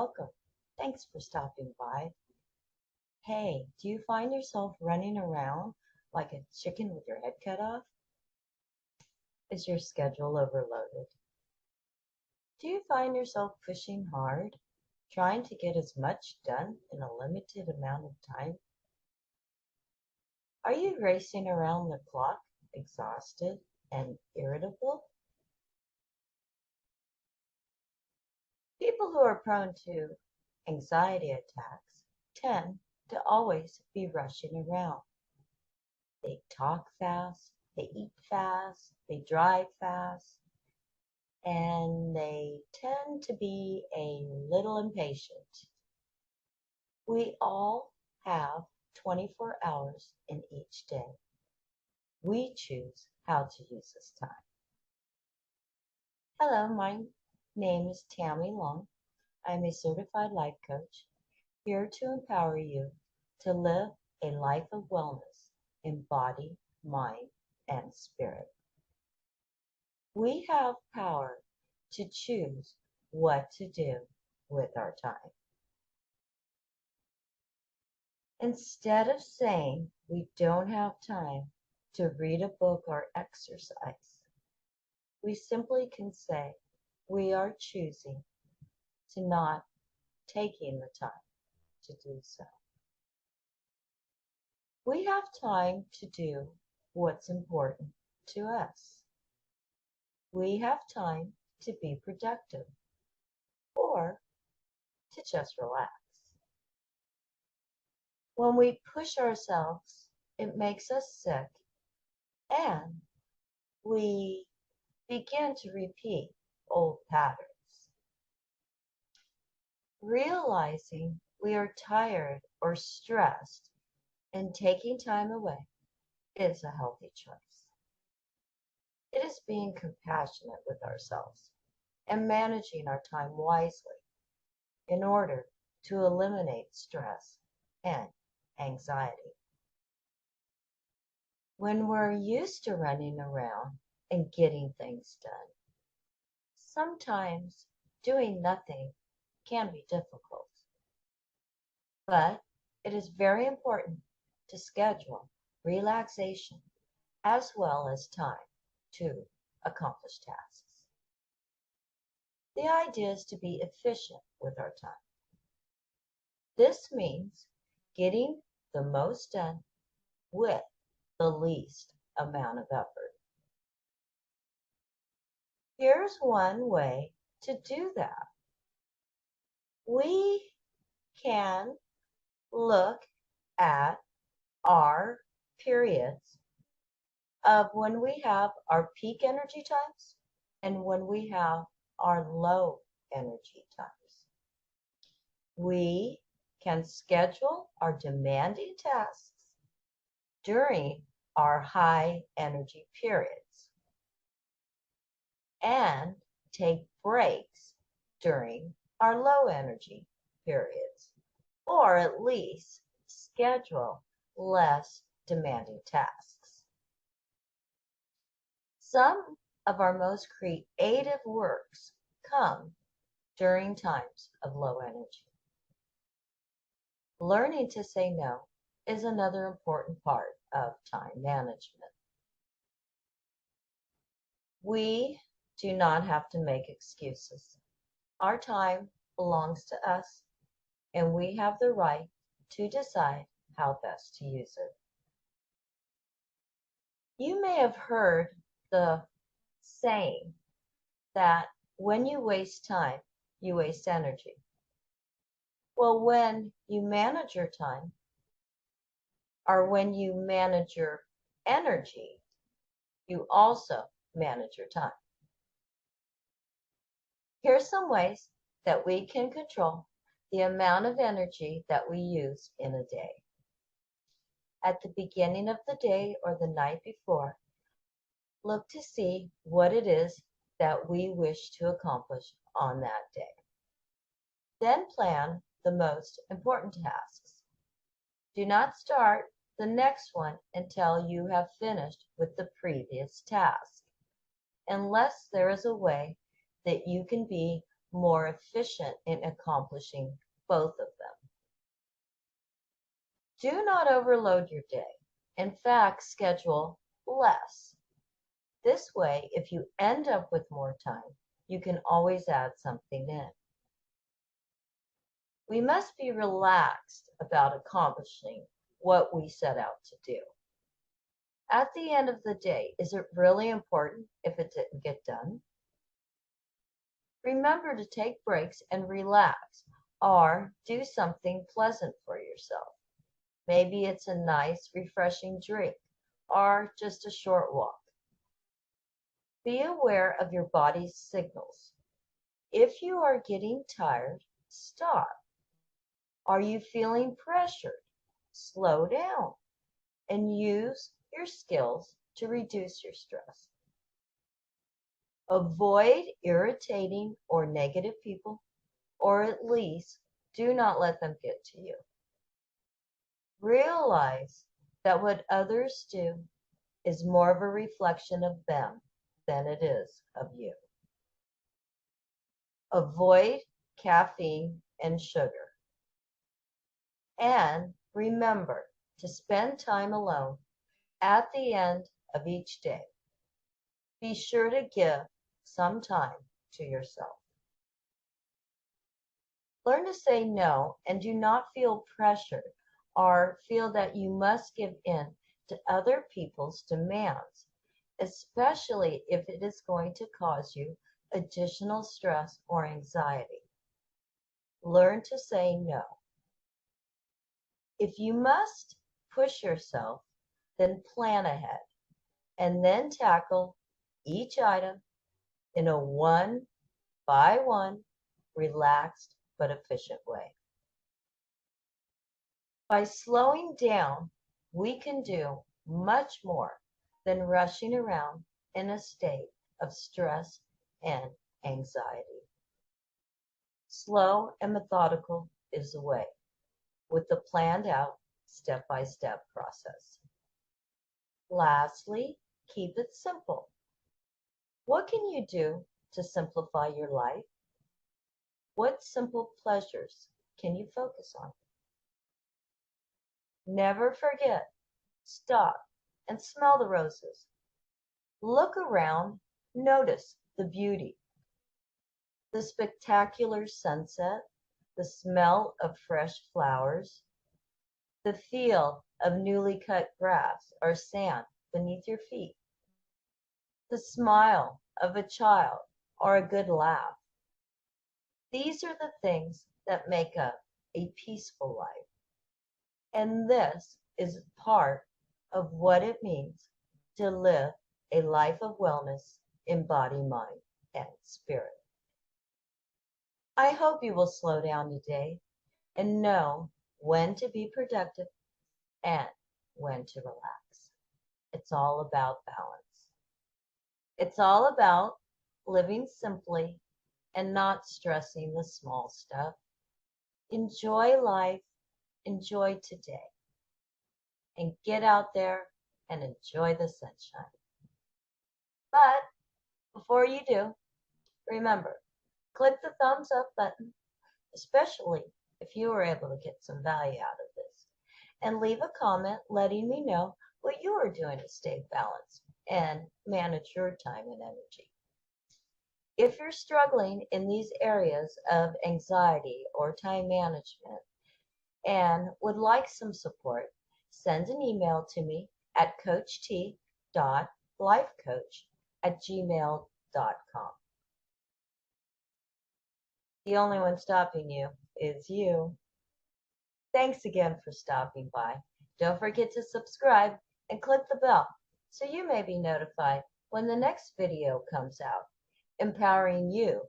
welcome. Thanks for stopping by. Hey, do you find yourself running around like a chicken with your head cut off? Is your schedule overloaded? Do you find yourself pushing hard, trying to get as much done in a limited amount of time? Are you racing around the clock, exhausted and irritable? People who are prone to anxiety attacks tend to always be rushing around. They talk fast, they eat fast, they drive fast, and they tend to be a little impatient. We all have 24 hours in each day. We choose how to use this time. Hello, my name is Tammy Long. I'm a certified life coach here to empower you to live a life of wellness in body, mind, and spirit. We have power to choose what to do with our time. Instead of saying we don't have time to read a book or exercise, we simply can say we are choosing to not taking the time to do so. We have time to do what's important to us. We have time to be productive or to just relax. When we push ourselves, it makes us sick and we begin to repeat old patterns. Realizing we are tired or stressed and taking time away is a healthy choice. It is being compassionate with ourselves and managing our time wisely in order to eliminate stress and anxiety. When we're used to running around and getting things done, sometimes doing nothing can be difficult. But it is very important to schedule relaxation as well as time to accomplish tasks. The idea is to be efficient with our time. This means getting the most done with the least amount of effort. Here's one way to do that. We can look at our periods of when we have our peak energy times and when we have our low energy times. We can schedule our demanding tasks during our high energy periods and take breaks during our low energy periods, or at least schedule less demanding tasks. Some of our most creative works come during times of low energy. Learning to say no is another important part of time management. We do not have to make excuses. Our time belongs to us, and we have the right to decide how best to use it. You may have heard the saying that when you waste time, you waste energy. Well, when you manage your time, or when you manage your energy, you also manage your time. Here's some ways that we can control the amount of energy that we use in a day. At the beginning of the day or the night before, look to see what it is that we wish to accomplish on that day. Then plan the most important tasks. Do not start the next one until you have finished with the previous task, unless there is a way that you can be more efficient in accomplishing both of them. Do not overload your day. In fact, schedule less. This way, if you end up with more time, you can always add something in. We must be relaxed about accomplishing what we set out to do. At the end of the day, is it really important if it didn't get done? Remember to take breaks and relax, or do something pleasant for yourself. Maybe it's a nice, refreshing drink, or just a short walk. Be aware of your body's signals. If you are getting tired, stop. Are you feeling pressured? Slow down and use your skills to reduce your stress. Avoid irritating or negative people, or at least do not let them get to you. Realize that what others do is more of a reflection of them than it is of you. Avoid caffeine and sugar. And remember to spend time alone at the end of each day. Be sure to give some time to yourself. Learn to say no and do not feel pressured or feel that you must give in to other people's demands, especially if it is going to cause you additional stress or anxiety. Learn to say no. If you must push yourself, then plan ahead and then tackle each item in a one-by-one, relaxed but efficient way. By slowing down, we can do much more than rushing around in a state of stress and anxiety. Slow and methodical is the way, with the planned out step-by-step process. Lastly, keep it simple. What can you do to simplify your life? What simple pleasures can you focus on? Never forget, stop and smell the roses. Look around, notice the beauty, the spectacular sunset, the smell of fresh flowers, the feel of newly cut grass or sand beneath your feet, the smile of a child or a good laugh. These are the things that make up a peaceful life. And this is part of what it means to live a life of wellness in body, mind, and spirit. I hope you will slow down today and know when to be productive and when to relax. It's all about balance. It's all about living simply and not stressing the small stuff. Enjoy life, enjoy today, and get out there and enjoy the sunshine. But before you do, remember, click the thumbs up button, especially if you were able to get some value out of this, and leave a comment letting me know what you are doing to stay balanced and manage your time and energy. If you're struggling in these areas of anxiety or time management and would like some support, send an email to me at coacht.lifecoach@gmail.com. The only one stopping you is you. Thanks again for stopping by. Don't forget to subscribe and click the bell so you may be notified when the next video comes out, empowering you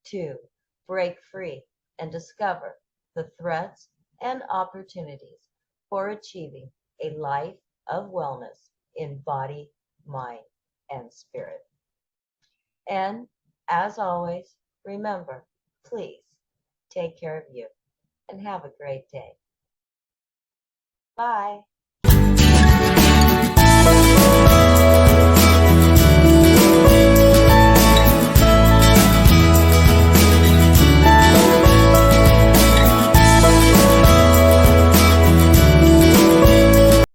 to break free and discover the threats and opportunities for achieving a life of wellness in body, mind, and spirit. And as always, remember, please take care of you and have a great day. Bye.